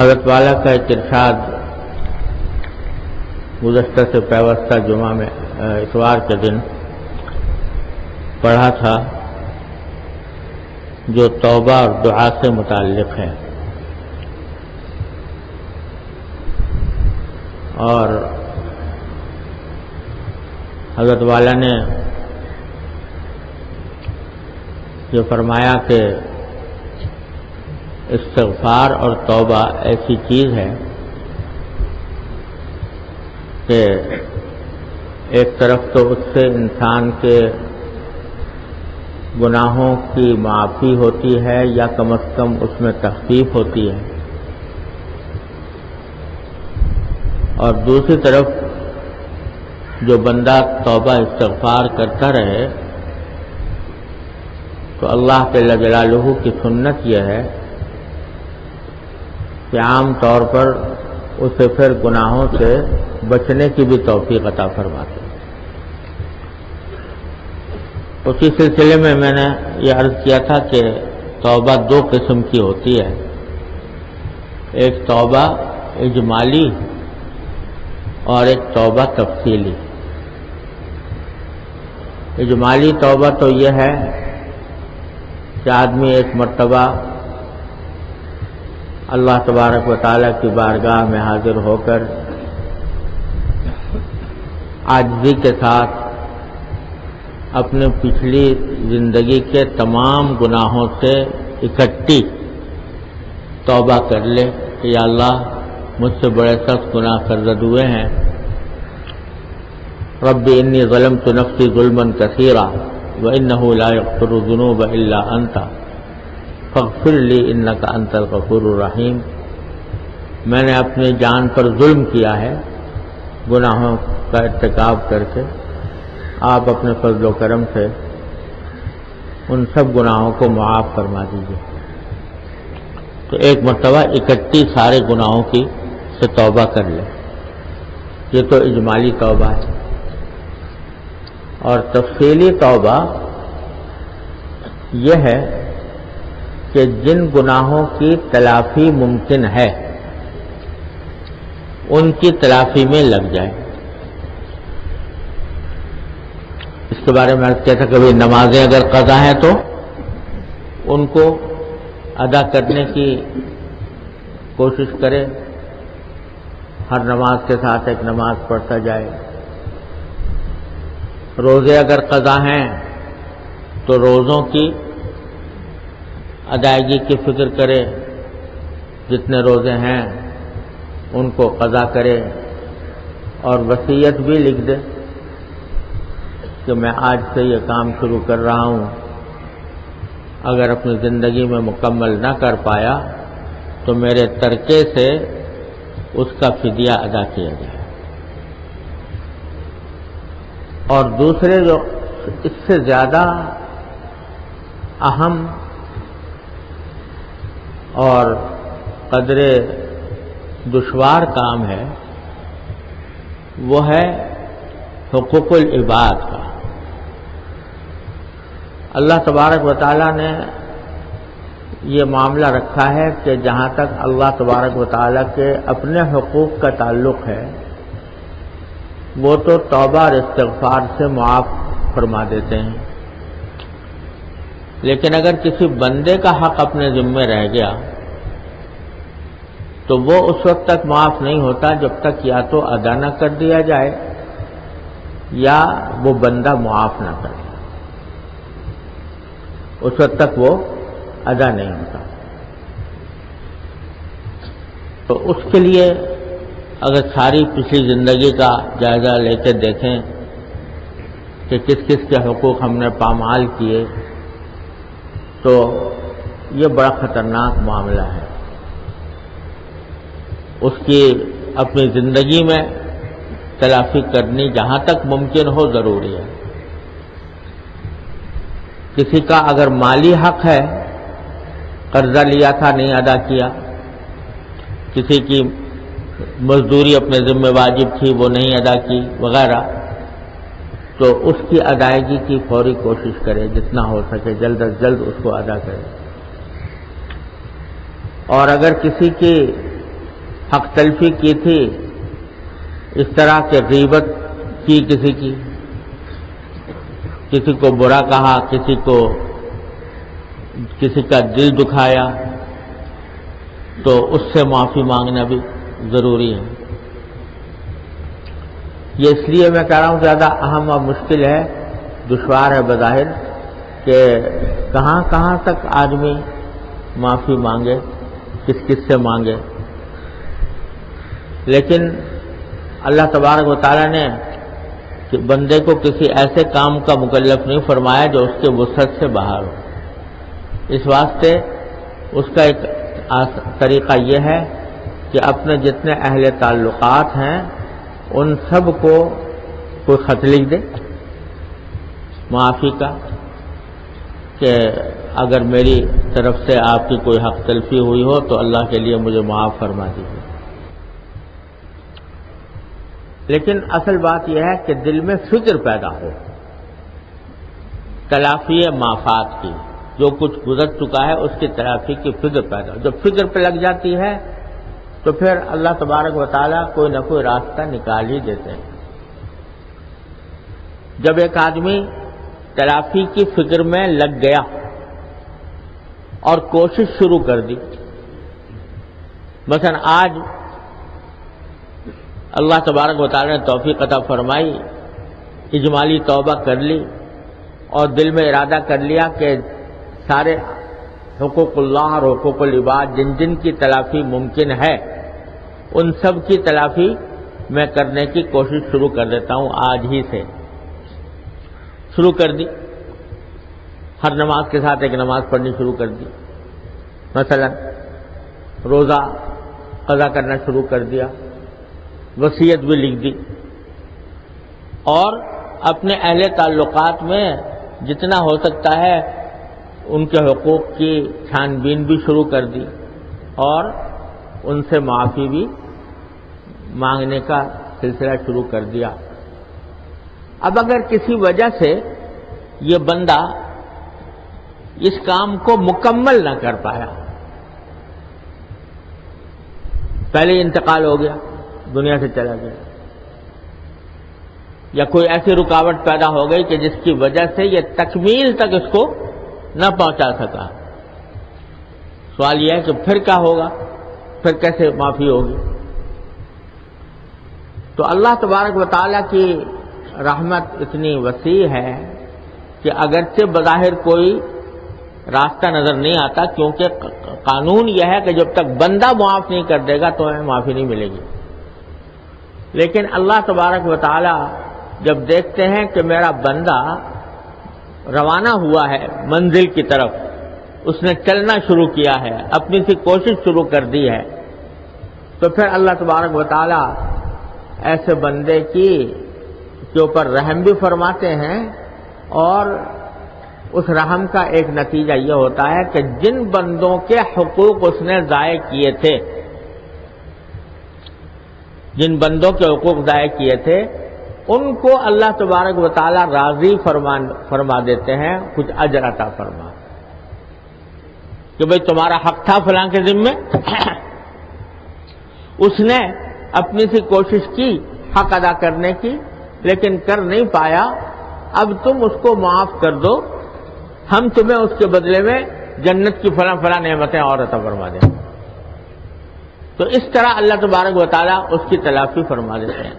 حضرت والا کا ایک ارشاد گزشتہ سے پیوستہ جمعہ میں اتوار کے دن پڑھا تھا، جو توبہ اور دعا سے متعلق ہے، اور حضرت والا نے یہ فرمایا کہ استغفار اور توبہ ایسی چیز ہے کہ ایک طرف تو اس سے انسان کے گناہوں کی معافی ہوتی ہے یا کم از کم اس میں تخفیف ہوتی ہے، اور دوسری طرف جو بندہ توبہ استغفار کرتا رہے تو اللہ جل جلالہ کی سنت یہ ہے کہ عام طور پر اسے پھر گناہوں سے بچنے کی بھی توفیق عطا فرماتے ہیں۔ اسی سلسلے میں نے یہ عرض کیا تھا کہ توبہ دو قسم کی ہوتی ہے، ایک توبہ اجمالی اور ایک توبہ تفصیلی۔ اجمالی توبہ تو یہ ہے کہ آدمی ایک مرتبہ اللہ تبارک و تعالیٰ کی بارگاہ میں حاضر ہو کر عاجزی کے ساتھ اپنے پچھلی زندگی کے تمام گناہوں سے اکٹھی توبہ کر لے کہ یا اللہ مجھ سے بڑے سخت گناہ سرزد ہوئے ہیں، رب انی ظلمت نفسی ظلما کثیرا وانہ لا یغفر الذنوب الا انت فاغفر لی انک انت الغفور الرحیم۔ میں نے اپنی جان پر ظلم کیا ہے گناہوں کا ارتکاب کر کے، آپ اپنے فضل و کرم سے ان سب گناہوں کو معاف فرما دیجیے۔ تو ایک مرتبہ اکٹھی سارے گناہوں کی سے توبہ کر لے، یہ تو اجمالی توبہ ہے۔ اور تفصیلی توبہ یہ ہے کہ جن گناہوں کی تلافی ممکن ہے ان کی تلافی میں لگ جائے۔ اس کے بارے میں عرض کیا تھا، کبھی نمازیں اگر قضا ہیں تو ان کو ادا کرنے کی کوشش کرے، ہر نماز کے ساتھ ایک نماز پڑھتا جائے۔ روزے اگر قضا ہیں تو روزوں کی ادائیگی کی فکر کرے، جتنے روزے ہیں ان کو قضا کرے، اور وصیت بھی لکھ دے کہ میں آج سے یہ کام شروع کر رہا ہوں، اگر اپنی زندگی میں مکمل نہ کر پایا تو میرے ترکے سے اس کا فدیہ ادا کیا جائے۔ اور دوسرے جو اس سے زیادہ اہم اور قدر دشوار کام ہے وہ ہے حقوق العباد کا۔ اللہ تبارک و تعالیٰ نے یہ معاملہ رکھا ہے کہ جہاں تک اللہ تبارک و تعالیٰ کے اپنے حقوق کا تعلق ہے وہ تو توبہ اور استغفار سے معاف فرما دیتے ہیں، لیکن اگر کسی بندے کا حق اپنے ذمے رہ گیا تو وہ اس وقت تک معاف نہیں ہوتا جب تک یا تو ادا نہ کر دیا جائے یا وہ بندہ معاف نہ کرے، اس وقت تک وہ ادا نہیں ہوتا۔ تو اس کے لیے اگر ساری پچھلی زندگی کا جائزہ لے کے دیکھیں کہ کس کس کے حقوق ہم نے پامال کیے تو یہ بڑا خطرناک معاملہ ہے۔ اس کی اپنی زندگی میں تلافی کرنی جہاں تک ممکن ہو ضروری ہے۔ کسی کا اگر مالی حق ہے، قرضہ لیا تھا نہیں ادا کیا، کسی کی مزدوری اپنے ذمہ واجب تھی وہ نہیں ادا کی وغیرہ، تو اس کی ادائیگی کی فوری کوشش کرے، جتنا ہو سکے جلد از جلد اس کو ادا کرے۔ اور اگر کسی کی حق تلفی کی تھی، اس طرح کہ غیبت کی کسی کو برا کہا، کسی کا دل دکھایا، تو اس سے معافی مانگنا بھی ضروری ہے۔ یہ اس لیے میں کہہ رہا ہوں زیادہ اہم اور مشکل ہے، دشوار ہے بظاہر، کہ کہاں کہاں تک آدمی معافی مانگے، کس سے مانگے۔ لیکن اللہ تبارک و تعالیٰ نے بندے کو کسی ایسے کام کا مکلف نہیں فرمایا جو اس کے وسعت سے باہر ہو۔ اس واسطے اس کا ایک طریقہ یہ ہے کہ اپنے جتنے اہل تعلقات ہیں ان سب کو کوئی خط لکھ دے معافی کا، کہ اگر میری طرف سے آپ کی کوئی حق تلفی ہوئی ہو تو اللہ کے لیے مجھے معاف فرما دیجیے۔ لیکن اصل بات یہ ہے کہ دل میں فکر پیدا ہو تلافی معافات کی، جو کچھ گزر چکا ہے اس کی تلافی کی فکر پیدا ہو۔ جب فکر پہ لگ جاتی ہے تو پھر اللہ تبارک و تعالیٰ کوئی نہ کوئی راستہ نکال ہی دیتے ہیں۔ جب ایک آدمی تلافی کی فکر میں لگ گیا اور کوشش شروع کر دی، مثلا آج اللہ تبارک و تعالیٰ نے توفیق عطا فرمائی، اجمالی توبہ کر لی اور دل میں ارادہ کر لیا کہ سارے حقوق اللہ اور حقوق العباد جن کی تلافی ممکن ہے ان سب کی تلافی میں کرنے کی کوشش شروع کر دیتا ہوں، آج ہی سے شروع کر دی۔ ہر نماز کے ساتھ ایک نماز پڑھنی شروع کر دی، مثلا روزہ قضا کرنا شروع کر دیا، وصیت بھی لکھ دی، اور اپنے اہل تعلقات میں جتنا ہو سکتا ہے ان کے حقوق کی چھان بین بھی شروع کر دی اور ان سے معافی بھی مانگنے کا سلسلہ شروع کر دیا۔ اب اگر کسی وجہ سے یہ بندہ اس کام کو مکمل نہ کر پایا، پہلے انتقال ہو گیا، دنیا سے چلا گیا، یا کوئی ایسی رکاوٹ پیدا ہو گئی کہ جس کی وجہ سے یہ تکمیل تک اس کو نہ پہنچا سکا، سوال یہ ہے کہ پھر کیا ہوگا، پھر کیسے معافی ہوگی؟ تو اللہ تبارک و تعالیٰ کی رحمت اتنی وسیع ہے کہ اگرچہ بظاہر کوئی راستہ نظر نہیں آتا، کیونکہ قانون یہ ہے کہ جب تک بندہ معاف نہیں کر دے گا تو ہمیں معافی نہیں ملے گی، لیکن اللہ تبارک و تعالیٰ جب دیکھتے ہیں کہ میرا بندہ روانہ ہوا ہے منزل کی طرف، اس نے چلنا شروع کیا ہے، اپنی سی کوشش شروع کر دی ہے، تو پھر اللہ تبارک و تعالیٰ ایسے بندے کے اوپر رحم بھی فرماتے ہیں، اور اس رحم کا ایک نتیجہ یہ ہوتا ہے کہ جن بندوں کے حقوق اس نے ضائع کیے تھے، جن بندوں کے حقوق ضائع کیے تھے ان کو اللہ تبارک و تعالیٰ راضی فرما دیتے ہیں، کچھ اجر عطا فرما کہ بھئی تمہارا حق تھا فلاں کے ذمے، اس نے اپنی سی کوشش کی حق ادا کرنے کی لیکن کر نہیں پایا، اب تم اس کو معاف کر دو، ہم تمہیں اس کے بدلے میں جنت کی فلاں نعمتیں اور عطا فرما دیں۔ تو اس طرح اللہ تبارک و تعالیٰ اس کی تلافی فرما دیتے ہیں۔